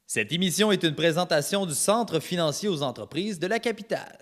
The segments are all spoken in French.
Cette émission est une présentation du Centre financier aux entreprises de la capitale.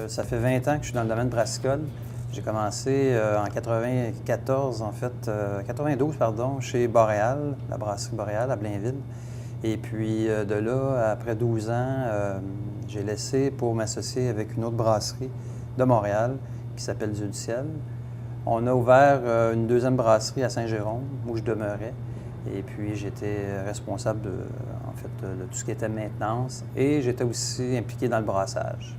Ça fait 20 ans que je suis dans le domaine brassicole. J'ai commencé en 94, en fait, 92, pardon, chez Boréal, la brasserie Boréal à Blainville. Et puis de là, après 12 ans, j'ai laissé pour m'associer avec une autre brasserie de Montréal qui s'appelle Dieu du ciel. On a ouvert une deuxième brasserie à Saint-Jérôme, où je demeurais. Et puis j'étais responsable de tout ce qui était maintenance et j'étais aussi impliqué dans le brassage.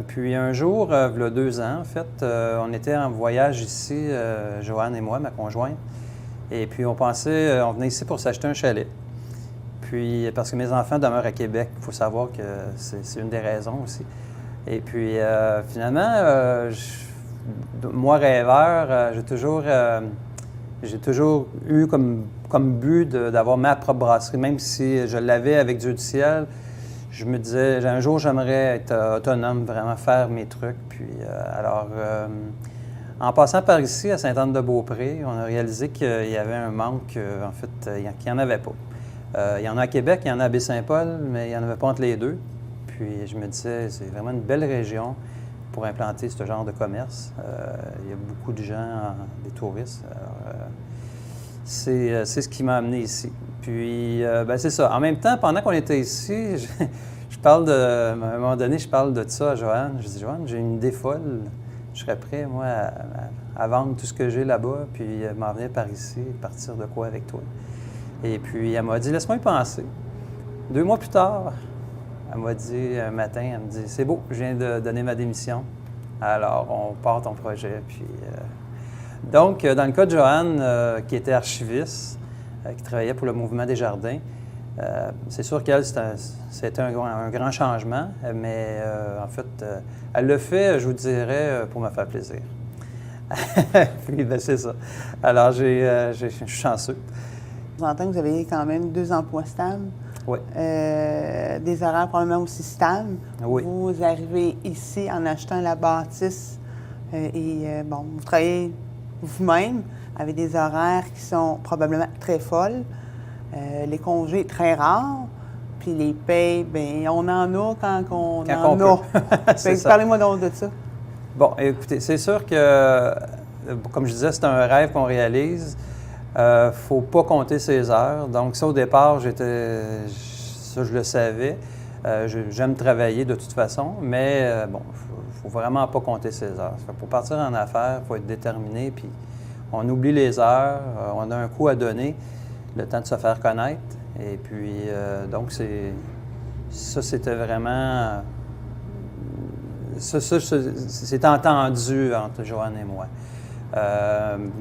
Puis un jour, il y a 2 ans, en fait, on était en voyage ici, Joanne et moi, ma conjointe. Et puis on venait ici pour s'acheter un chalet. Puis, parce que mes enfants demeurent à Québec, il faut savoir que c'est une des raisons aussi. Et puis finalement, moi rêveur, j'ai toujours eu comme but d'avoir ma propre brasserie, même si je l'avais avec Dieu du ciel. Je me disais, un jour, j'aimerais être autonome, vraiment faire mes trucs. Puis, en passant par ici, à Sainte-Anne-de-Beaupré, on a réalisé qu'il y avait un manque, en fait, qu'il n'y en avait pas. Il y en a à Québec, il y en a à Baie-Saint-Paul, mais il n'y en avait pas entre les deux. Puis, je me disais, c'est vraiment une belle région pour implanter ce genre de commerce. Il y a beaucoup de gens, des touristes. C'est ce qui m'a amené ici. Puis, c'est ça. En même temps, pendant qu'on était ici, à un moment donné, je parle de ça à Joanne. Je dis, Joanne, j'ai une idée folle. Je serais prêt, moi, à vendre tout ce que j'ai là-bas, puis m'en venir par ici, partir de quoi avec toi. Et puis, elle m'a dit, laisse-moi y penser. 2 mois plus tard, elle m'a dit, un matin, elle me dit, c'est beau, je viens de donner ma démission. Alors, on part ton projet, puis... Donc, dans le cas de Joanne, qui était archiviste, qui travaillait pour le Mouvement des Jardins, c'est sûr qu'elle, c'était un grand changement, mais en fait, elle le fait, je vous dirais, pour me faire plaisir. Puis, c'est ça. Alors, je suis chanceux. Je vous entends que vous avez quand même 2 emplois stables. Oui. Des horaires probablement aussi stables. Oui. Vous arrivez ici en achetant la bâtisse vous travaillez vous-même avec des horaires qui sont probablement très folles, les congés très rares, puis les payes, bien, on en a quand on en a. Parlez-moi donc de ça. Bon, écoutez, c'est sûr que, comme je disais, c'est un rêve qu'on réalise. Faut pas compter ses heures. Donc ça, au départ, je le savais. J'aime travailler de toute façon, mais faut vraiment pas compter ses heures. Pour partir en affaires, il faut être déterminé, puis on oublie les heures, on a un coup à donner, le temps de se faire connaître. Et puis, donc, c'était vraiment... c'est entendu entre Joanne et moi.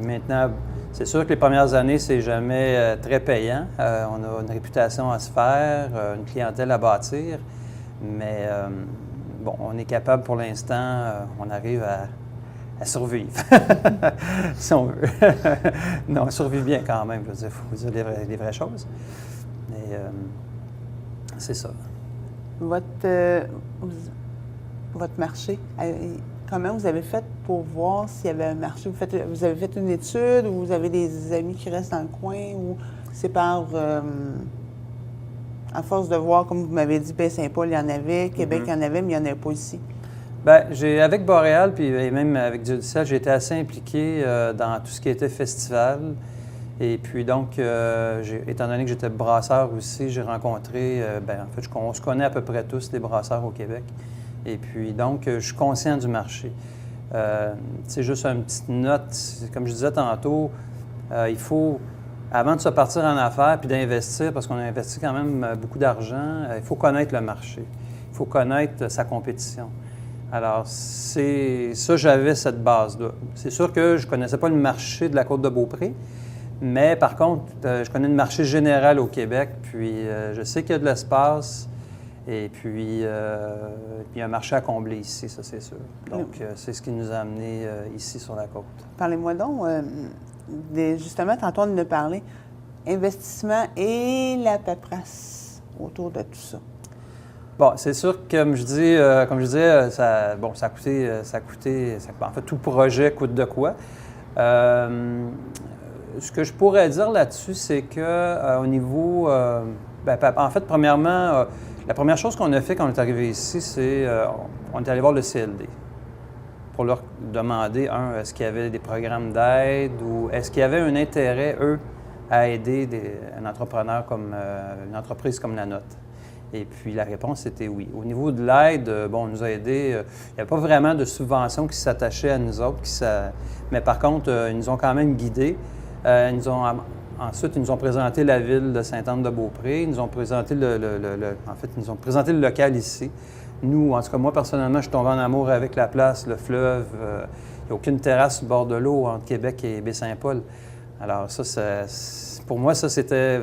Maintenant, c'est sûr que les premières années, c'est jamais très payant. On a une réputation à se faire, une clientèle à bâtir, mais on est capable pour l'instant, on arrive à survivre, si on veut. Non, on survit bien quand même, je veux dire, il faut dire les vraies choses. Mais c'est ça. Votre marché, comment vous avez fait pour voir s'il y avait un marché? Vous avez fait une étude ou vous avez des amis qui restent dans le coin ou c'est par... à force de voir, comme vous m'avez dit, Baie-Saint-Paul, il y en avait, Québec, il y en avait, mais il n'y en avait pas ici. Bien, avec Boréal, puis même avec Dieu du ciel, j'ai été assez impliqué dans tout ce qui était festival. Et puis donc, étant donné que j'étais brasseur aussi, j'ai rencontré, en fait, on se connaît à peu près tous, les brasseurs au Québec. Et puis donc, je suis conscient du marché. C'est juste une petite note, comme je disais tantôt, il faut avant de se partir en affaires puis d'investir, parce qu'on a investi quand même beaucoup d'argent, il faut connaître le marché. Il faut connaître sa compétition. Alors, j'avais cette base-là. C'est sûr que je ne connaissais pas le marché de la Côte-de-Beaupré, mais par contre, je connais le marché général au Québec, puis je sais qu'il y a de l'espace, et puis il y a un marché à combler ici, ça c'est sûr. Donc, c'est ce qui nous a amenés ici sur la côte. Parlez-moi donc, justement, tantôt on en a parlé, investissement et la paperasse autour de tout ça. Bon, c'est sûr que, comme je disais, ça a coûté, en fait, tout projet coûte de quoi. Ce que je pourrais dire là-dessus, c'est que au niveau, en fait, premièrement, la première chose qu'on a fait quand on est arrivé ici, c'est on est allé voir le CLD pour leur demander, est-ce qu'il y avait des programmes d'aide ou est-ce qu'il y avait un intérêt, eux, à aider un entrepreneur comme une entreprise comme la nôtre. Et puis, la réponse était oui. Au niveau de l'aide, on nous a aidés. Il n'y a pas vraiment de subvention qui s'attachait à nous autres. Mais par contre, ils nous ont quand même guidés. Ensuite, ils nous ont présenté la ville de Sainte-Anne-de-Beaupré. Ils nous ont présenté ils nous ont présenté le local ici. Nous, en tout cas, moi, personnellement, je suis tombé en amour avec la place, le fleuve. Il n'y a aucune terrasse au bord de l'eau entre Québec et Baie-Saint-Paul. Alors pour moi, ça, c'était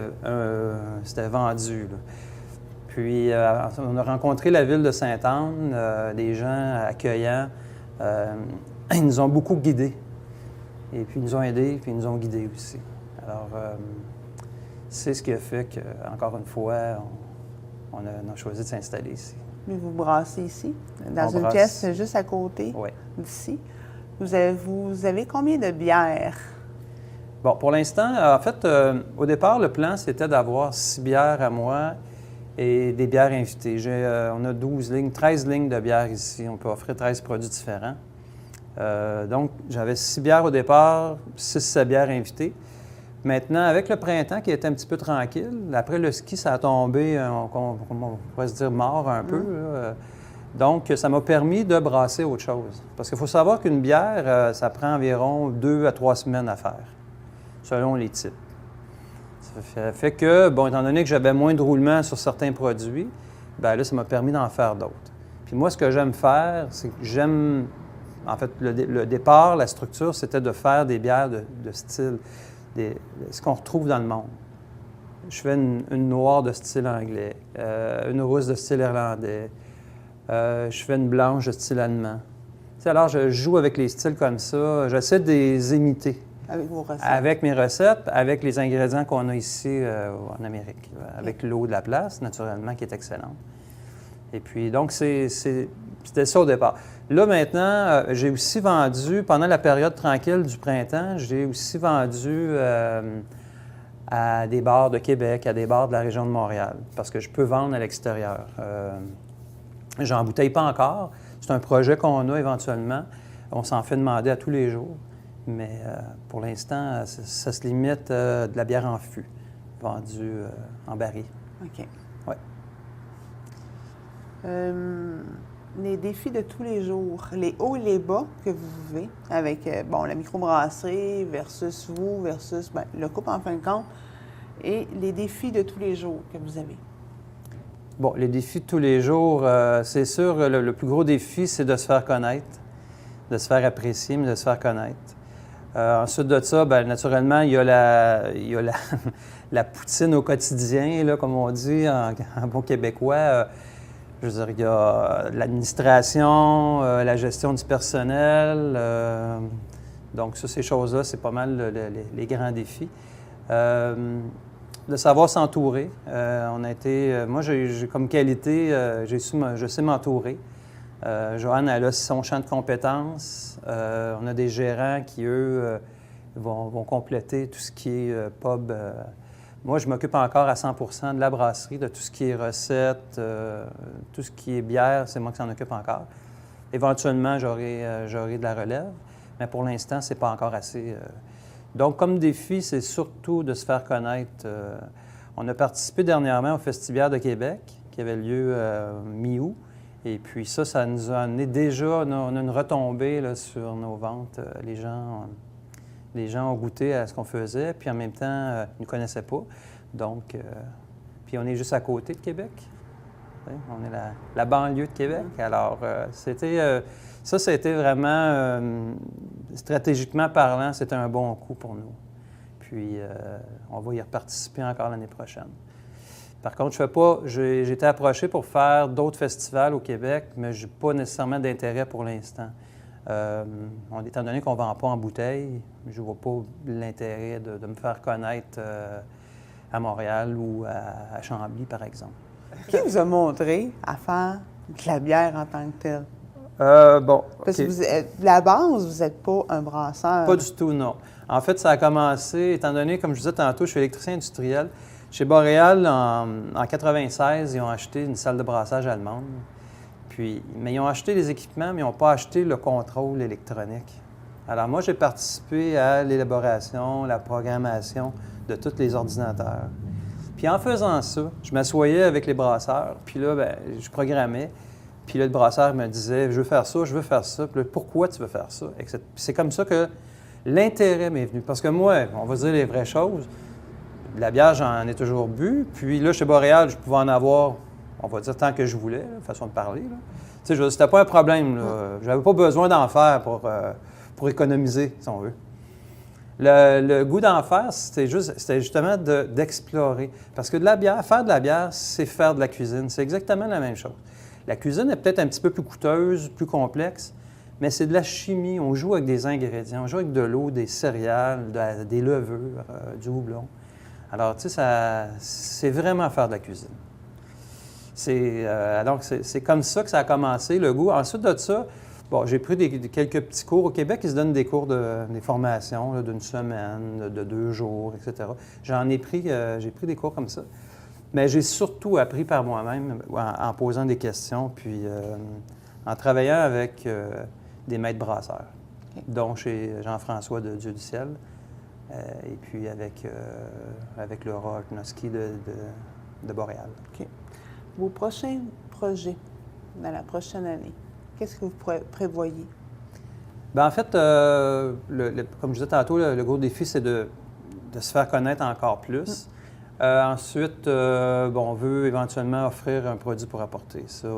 vendu, là. Puis, on a rencontré la ville de Sainte-Anne, des gens accueillants. Ils nous ont beaucoup guidés. Et puis, ils nous ont aidés, puis ils nous ont guidés aussi. Alors, c'est ce qui a fait qu'encore une fois, on a choisi de s'installer ici. Mais vous brassez ici, dans une pièce juste à côté d'ici. Vous avez combien de bières? Bon, pour l'instant, en fait, au départ, le plan, c'était d'avoir 6 bières à moi et des bières invitées. On a 13 lignes de bières ici. On peut offrir 13 produits différents. Donc, j'avais 6 bières au départ, 6 bières invitées. Maintenant, avec le printemps qui était un petit peu tranquille, après le ski, ça a tombé, on pourrait se dire, mort un peu. Là. Donc, ça m'a permis de brasser autre chose. Parce qu'il faut savoir qu'une bière, ça prend environ 2 à 3 semaines à faire, selon les types. Ça fait que, étant donné que j'avais moins de roulement sur certains produits, bien là, ça m'a permis d'en faire d'autres. Puis moi, ce que j'aime faire, c'est que en fait, le départ, la structure, c'était de faire des bières de style, ce qu'on retrouve dans le monde. Je fais une noire de style anglais, une rousse de style irlandais, je fais une blanche de style allemand. Alors, je joue avec les styles comme ça, j'essaie de les imiter. Avec vos recettes? Avec mes recettes, avec les ingrédients qu'on a ici en Amérique, avec l'eau de la place, naturellement, qui est excellente. Et puis, donc, c'était ça au départ. Là, maintenant, j'ai aussi vendu, pendant la période tranquille du printemps, j'ai aussi vendu à des bars de Québec, à des bars de la région de Montréal, parce que je peux vendre à l'extérieur. J'en bouteille pas encore. C'est un projet qu'on a éventuellement. On s'en fait demander à tous les jours. Mais pour l'instant, ça se limite de la bière en fût, vendue en baril. OK. Oui. Les défis de tous les jours, les hauts et les bas que vous vivez avec, la microbrasserie versus vous, versus le couple en fin de compte, et les défis de tous les jours que vous avez. Bon, les défis de tous les jours, c'est sûr, le plus gros défi, c'est de se faire connaître, de se faire apprécier, mais de se faire connaître. Ensuite de ça, naturellement, il y a la poutine au quotidien, là, comme on dit en bon québécois. Je veux dire, il y a l'administration, la gestion du personnel. Donc, ces choses-là, c'est pas mal les grands défis. De savoir s'entourer. Moi, j'ai comme qualité, je sais m'entourer. Joanne, elle a son champ de compétences. On a des gérants qui, eux, vont compléter tout ce qui est pub. Moi, je m'occupe encore à 100 % de la brasserie, de tout ce qui est recettes, tout ce qui est bière, c'est moi qui s'en occupe encore. Éventuellement, j'aurai de la relève, mais pour l'instant, c'est pas encore assez. Donc, comme défi, c'est surtout de se faire connaître. On a participé dernièrement au Festibiaire de Québec, qui avait lieu mi-août. Et puis ça nous a amené déjà, on a une retombée là, sur nos ventes. Les gens Les gens ont goûté à ce qu'on faisait, puis en même temps, ils ne nous connaissaient pas. Donc, puis on est juste à côté de Québec. On est la banlieue de Québec. Alors, ça a été vraiment, stratégiquement parlant, c'était un bon coup pour nous. Puis, on va y reparticiper encore l'année prochaine. Par contre, j'ai été approché pour faire d'autres festivals au Québec, mais je n'ai pas nécessairement d'intérêt pour l'instant. Étant donné qu'on ne vend pas en bouteille, je ne vois pas l'intérêt de me faire connaître à Montréal ou à Chambly, par exemple. Qui vous a montré à faire de la bière en tant que telle? Parce que la base, vous n'êtes pas un brasseur. Pas du tout, non. En fait, ça a commencé, étant donné, comme je disais tantôt, je suis électricien industriel. Chez Boréal, en 1996, ils ont acheté une salle de brassage allemande. Mais ils ont acheté les équipements, mais ils n'ont pas acheté le contrôle électronique. Alors moi, j'ai participé à l'élaboration, la programmation de tous les ordinateurs. Puis en faisant ça, je m'assoyais avec les brasseurs, puis là, je programmais. Puis là, le brasseur me disait « Je veux faire ça, je veux faire ça. » Puis là, « Pourquoi tu veux faire ça? » Puis c'est comme ça que l'intérêt m'est venu. Parce que moi, on va dire les vraies choses. De la bière, j'en ai toujours bu. Puis là, chez Boréal, je pouvais en avoir, on va dire, tant que je voulais, façon de parler. Tu sais, c'était pas un problème. Je n'avais pas besoin d'en faire pour économiser, si on veut. Le goût d'en faire, c'était justement d'explorer. Parce que faire de la bière, c'est faire de la cuisine. C'est exactement la même chose. La cuisine est peut-être un petit peu plus coûteuse, plus complexe, mais c'est de la chimie. On joue avec des ingrédients. On joue avec de l'eau, des céréales, des levures, du houblon. Alors, tu sais, c'est vraiment faire de la cuisine. Alors, c'est comme ça que ça a commencé, le goût. Ensuite de ça, j'ai pris quelques petits cours. Au Québec, ils se donnent des cours, des formations d'une semaine, de 2 jours, etc. J'ai pris des cours comme ça. Mais j'ai surtout appris par moi-même, en posant des questions, puis en travaillant avec des maîtres brasseurs, dont chez Jean-François de Dieu du ciel, et puis avec Laura Arnowski de Boréal. OK. Vos prochains projets dans la prochaine année, qu'est-ce que vous prévoyez? Bien, en fait, comme je disais tantôt, le gros défi, c'est de se faire connaître encore plus. Ensuite, on veut éventuellement offrir un produit pour apporter. Ça,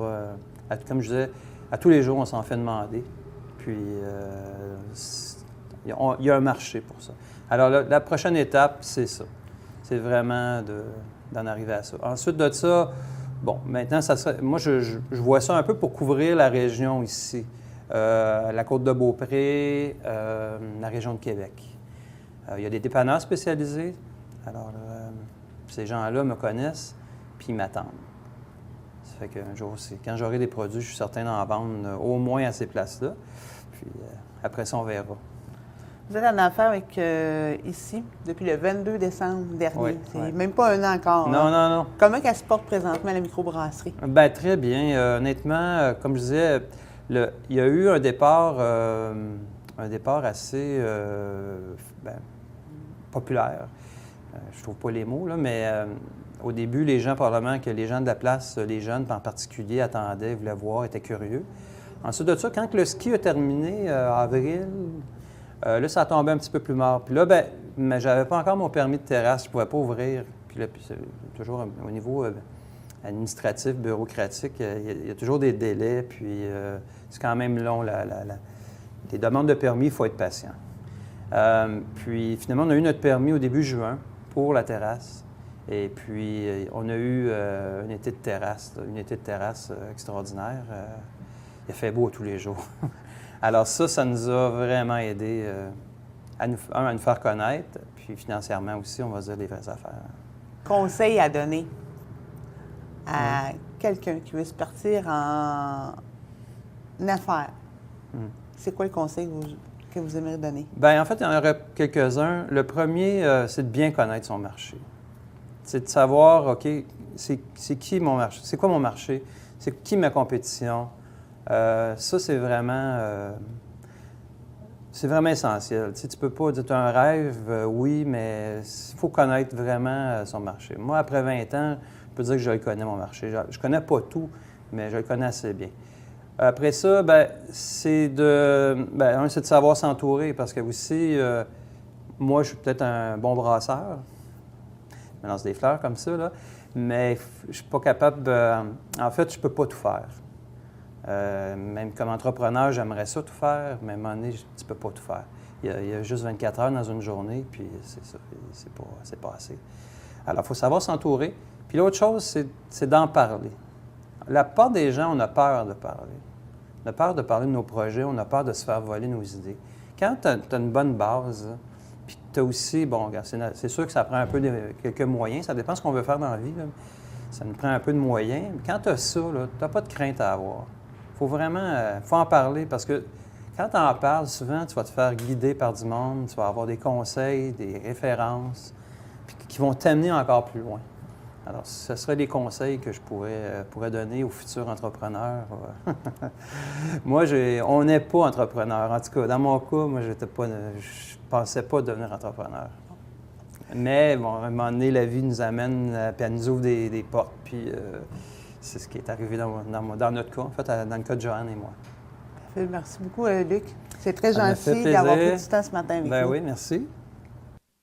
comme je disais, à tous les jours, on s'en fait demander. Puis, il y a un marché pour ça. Alors, la prochaine étape, c'est ça. C'est vraiment d'en arriver à ça. Ensuite de ça, maintenant, moi, je vois ça un peu pour couvrir la région ici. La Côte-de-Beaupré, la région de Québec. Il y a des dépanneurs spécialisés. Alors, ces gens-là me connaissent, puis ils m'attendent. Ça fait qu'un jour, quand j'aurai des produits, je suis certain d'en vendre au moins à ces places-là. Puis après ça, on verra. Vous êtes en affaires avec ici depuis le 22 décembre dernier. Oui, C'est même pas un an encore. Non. Comment elle se porte présentement, la microbrasserie? Bien, très bien. Honnêtement, comme je disais, il y a eu un départ assez populaire. Je trouve pas les mots, là, mais au début, probablement que les gens de la place, les jeunes en particulier, attendaient, voulaient voir, étaient curieux. Ensuite de ça, quand le ski a terminé, avril, là, ça a tombé un petit peu plus mort. Puis là, mais j'avais pas encore mon permis de terrasse, je pouvais pas ouvrir. Puis là, c'est toujours au niveau administratif, bureaucratique, il y a toujours des délais, puis c'est quand même long. Les demandes de permis, il faut être patient. Puis finalement, on a eu notre permis au début juin pour la terrasse. Et puis, on a eu un été de terrasse, extraordinaire. Il a fait beau tous les jours. Alors ça nous a vraiment aidé à nous faire connaître, puis financièrement aussi, on va dire, des vraies affaires. Conseil à donner à quelqu'un qui veut se partir en affaires. C'est quoi le conseil que vous aimeriez donner? Bien, en fait, il y en aurait quelques-uns. Le premier, c'est de bien connaître son marché. C'est de savoir, OK, c'est qui mon marché? C'est quoi mon marché? C'est qui ma compétition? Ça, c'est vraiment essentiel. Tu peux pas dire, tu as un rêve, oui, mais il faut connaître vraiment son marché. Moi, après 20 ans, je peux dire que je le connais, mon marché. Je ne connais pas tout, mais je le connais assez bien. Après ça, c'est de savoir s'entourer, parce que aussi, Moi, je suis peut-être un bon brasseur. Je me lance des fleurs comme ça, là. Mais je ne suis pas capable... en fait, je ne peux pas tout faire. Même comme entrepreneur, j'aimerais ça tout faire, mais à un moment donné, tu ne peux pas tout faire. Il y a juste 24 heures dans une journée, puis c'est ça, c'est pas assez. Alors, il faut savoir s'entourer. Puis l'autre chose, c'est d'en parler. La plupart des gens, on a peur de parler. On a peur de parler de nos projets, on a peur de se faire voler nos idées. Quand tu as une bonne base, puis tu as aussi, bon, c'est sûr que ça prend un peu quelques moyens, ça dépend de ce qu'on veut faire dans la vie, là. Ça nous prend un peu de moyens. Mais quand tu as ça, tu n'as pas de crainte à avoir. Il faut vraiment faut en parler parce que quand tu en parles, souvent, tu vas te faire guider par du monde, tu vas avoir des conseils, des références, puis qui vont t'amener encore plus loin. Alors, ce seraient des conseils que je pourrais donner aux futurs entrepreneurs. Moi, on n'est pas entrepreneur. En tout cas, dans mon cas, moi, je ne pensais pas devenir entrepreneur. Mais, bon, à un moment donné, la vie nous amène, puis elle nous ouvre des portes, puis c'est ce qui est arrivé dans notre cas, en fait, dans le cas de Joanne et moi. Parfait. Merci beaucoup, Luc. C'est très gentil d'avoir pris du temps ce matin avec nous. Oui, merci.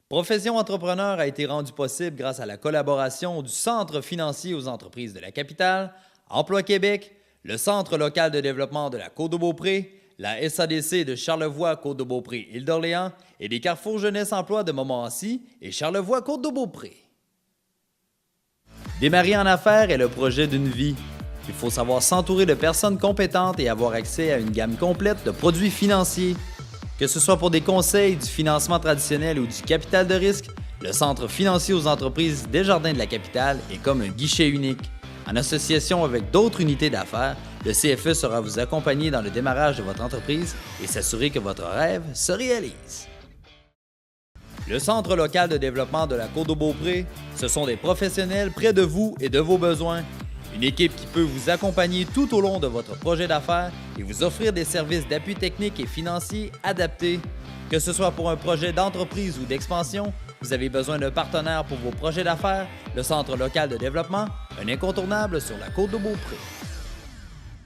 Profession entrepreneur a été rendue possible grâce à la collaboration du Centre financier aux entreprises de la capitale, Emploi Québec, le Centre local de développement de la Côte-de-Beaupré, la SADC de Charlevoix-Côte-de-Beaupré, Île-d'Orléans et des Carrefours Jeunesse Emploi de Montmorency et Charlevoix-Côte-de-Beaupré. Démarrer en affaires est le projet d'une vie. Il faut savoir s'entourer de personnes compétentes et avoir accès à une gamme complète de produits financiers. Que ce soit pour des conseils, du financement traditionnel ou du capital de risque, le Centre financier aux entreprises Desjardins de la Capitale est comme un guichet unique. En association avec d'autres unités d'affaires, le CFE sera vous accompagner dans le démarrage de votre entreprise et s'assurer que votre rêve se réalise. Le Centre local de développement de la Côte-de-Beaupré, ce sont des professionnels près de vous et de vos besoins. Une équipe qui peut vous accompagner tout au long de votre projet d'affaires et vous offrir des services d'appui technique et financier adaptés. Que ce soit pour un projet d'entreprise ou d'expansion, vous avez besoin d'un partenaire pour vos projets d'affaires, le Centre local de développement, un incontournable sur la Côte-de-Beaupré.